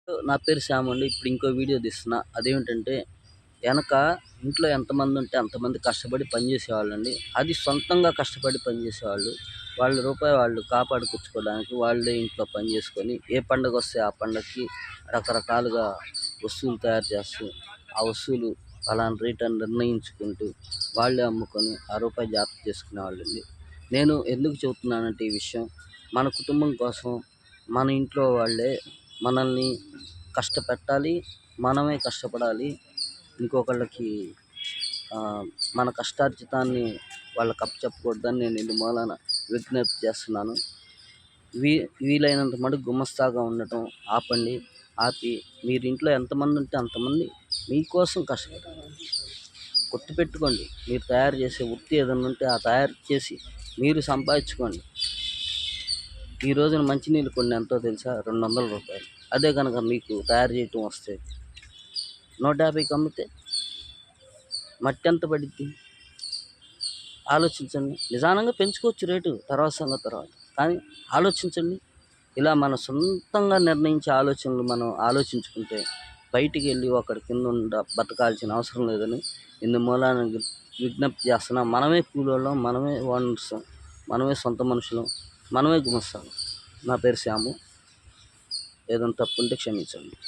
నా పేరు శ్యామ్ అండి. ఇప్పుడు ఇంకో వీడియో తీస్తున్నా. అదేమిటంటే వెనక ఇంట్లో ఎంతమంది ఉంటే అంతమంది కష్టపడి పనిచేసేవాళ్ళండి. అది సొంతంగా కష్టపడి పనిచేసేవాళ్ళు. వాళ్ళ రూపాయి వాళ్ళు కాపాడుకొచ్చుకోవడానికి వాళ్ళే ఇంట్లో పని చేసుకొని ఏ పండుగ వస్తే ఆ పండగకి రకరకాలుగా వస్తువులు తయారు చేస్తూ ఆ వస్తువులు పలానా రేట్ అని నిర్ణయించుకుంటూ వాళ్ళే అమ్ముకొని ఆ రూపాయి జాగ్రత్త చేసుకునేవాళ్ళండి. నేను ఎందుకు చెబుతున్నానంటే ఈ విషయం మన కుటుంబం కోసం మన ఇంట్లో వాళ్ళే మనల్ని కష్టపెట్టాలి, మనమే కష్టపడాలి. ఇంకొకళ్ళకి మన కష్టార్జితాన్ని వాళ్ళకి అప్పచెప్పకూడదని నేను ఇందు మూలాన విజ్ఞప్తి చేస్తున్నాను. వీలైనంత మటుకు గుమస్తాగా ఉండటం ఆపండి. ఆపి మీరు ఇంట్లో ఎంతమంది ఉంటే అంతమంది మీకోసం కష్టపడాలి. గుర్తుపెట్టుకోండి, మీరు తయారు చేసే వృత్తి ఏదైనా ఉంటే ఆ తయారు చేసి మీరు సంపాదించుకోండి. ఈ రోజున మంచినీళ్ళు కొన్ని ఎంతో తెలుసా? 200 రూపాయలు. అదే కనుక మీకు తయారు చేయటం వస్తే 150కి అమ్మితే మట్టి ఎంత పడిద్ది? ఆలోచించండి. నిదానంగా పెంచుకోవచ్చు రేటు, తర్వాత సంగతి తర్వాత. కానీ ఆలోచించండి. ఇలా మన సొంతంగా నిర్ణయించే ఆలోచనలు మనం ఆలోచించుకుంటే బయటికి వెళ్ళి ఒకరి కింద బతకాల్సిన అవసరం లేదని ఇందు మూలాన విజ్ఞప్తి చేస్తున్నాం. మనమే కూలోళ్ళం, మనమే ఓనర్స్, మనమే సొంత మనుషులం, మనమే గుమస్తాం. నా పేరు శ్యాము. ఏదైనా తప్పుంటే క్షమించండి.